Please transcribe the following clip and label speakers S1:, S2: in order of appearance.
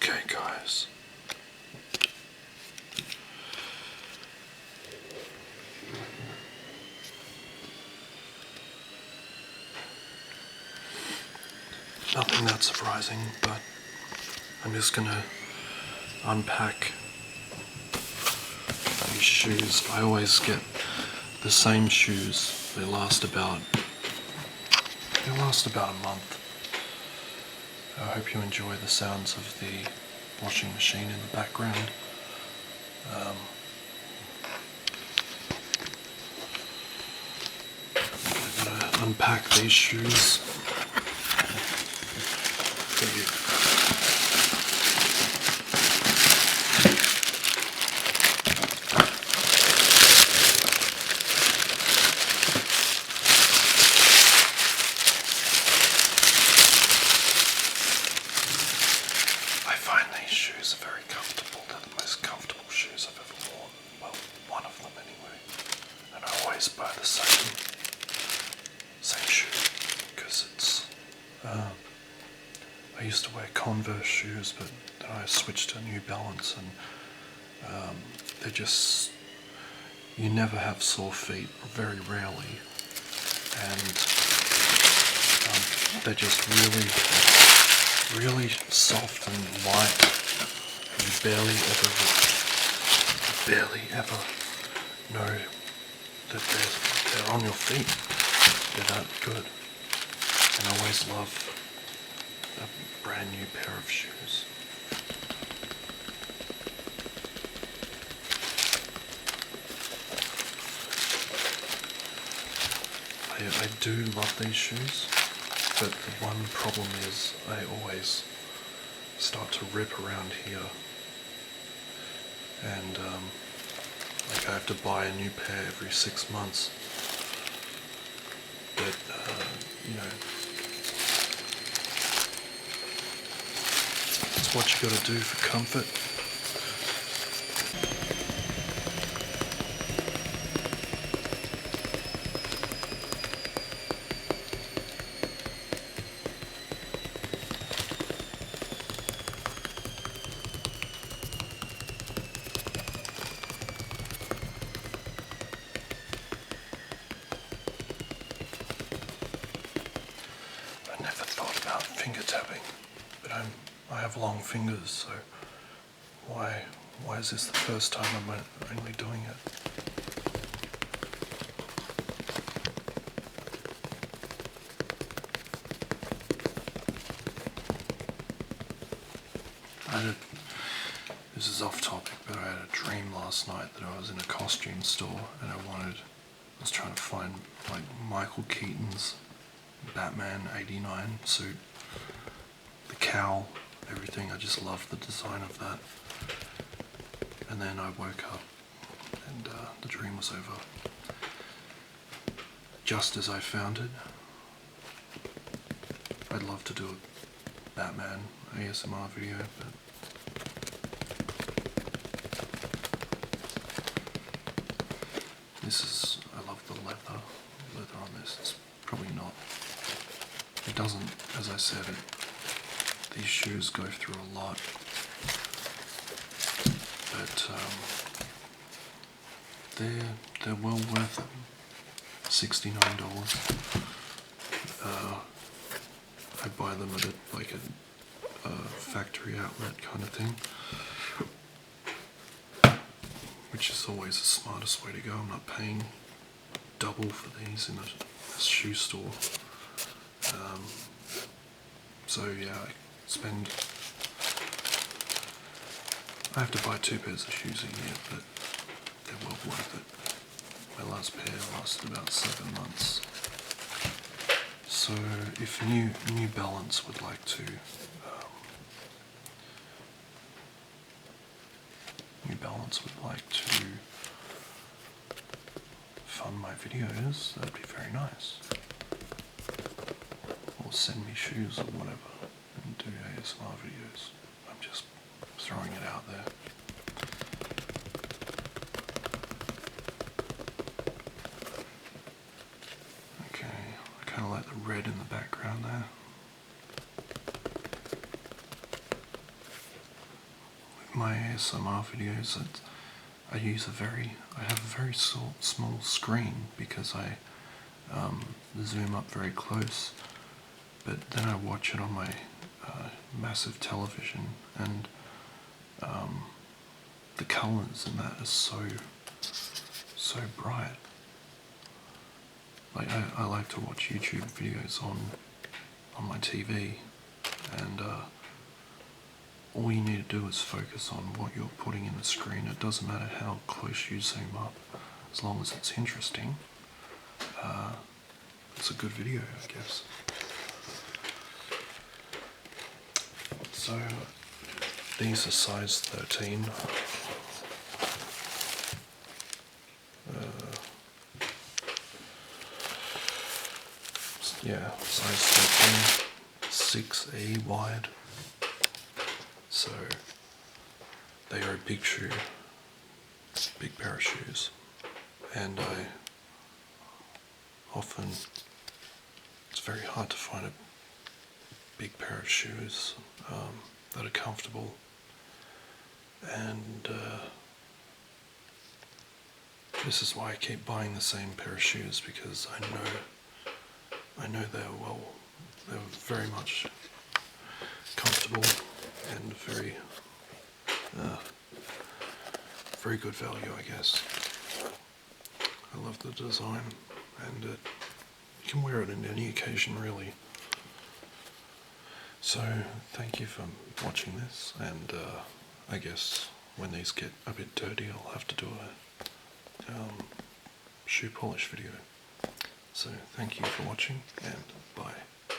S1: Okay, guys. Nothing that surprising, but I'm just gonna unpack these shoes. I always get the same shoes. They last about a month. I hope you enjoy the sounds of the washing machine in the background. I'm gonna unpack these shoes. I find these shoes are very comfortable. They're the most comfortable shoes I've ever worn. Well, one of them anyway. And I always buy the same shoe because it's. I used to wear Converse shoes, but then I switched to New Balance, and they're just. You never have sore feet, very rarely, and they're just really soft and light. You barely ever know that they're on your feet. They're that good. And I always love a brand new pair of shoes. I do love these shoes, but the one problem is I always start to rip around here, and like I have to buy a new pair every 6 months. But you know, it's what you got to do for comfort. I never thought about finger tapping, but I have long fingers, so why is this the first time I'm only doing it? This is off topic, but I had a dream last night that I was in a costume store and I was trying to find like Michael Keaton's Batman '89 suit, the cowl, everything. I just loved the design of that. And then I woke up and the dream was over. Just as I found it. I'd love to do a Batman ASMR video, but I love the leather on this. It's probably not, it doesn't, as I said, these shoes go through a lot, but they're well worth it. $69. I buy them at a factory outlet kind of thing, which is always the smartest way to go. I'm not paying double for these in a shoe store. So yeah, I have to buy 2 pairs of shoes a year, but they're well worth it. My last pair lasted about 7 months. So if New Balance would like to fund my videos, that'd be very nice. Or send me shoes or whatever and do ASMR videos. I'm just throwing it out there. Okay, I kind of like the red in the background there. my ASMR videos, I have a very small screen because I zoom up very close, but then I watch it on my massive television, and the colours in that are so bright. Like I like to watch YouTube videos on my TV, and all you need to do is focus on what you're putting in the screen. It doesn't matter how close you zoom up, as long as it's interesting. It's a good video, I guess. So these are size 13. Yeah, size 13, 6E wide. So they are a big shoe, big pair of shoes, and it's very hard to find a big pair of shoes that are comfortable, and this is why I keep buying the same pair of shoes, because I know they're very much comfortable and very good value, I guess. I love the design, and you can wear it in any occasion, really. So thank you for watching this, and I guess when these get a bit dirty I'll have to do a shoe polish video. So thank you for watching, and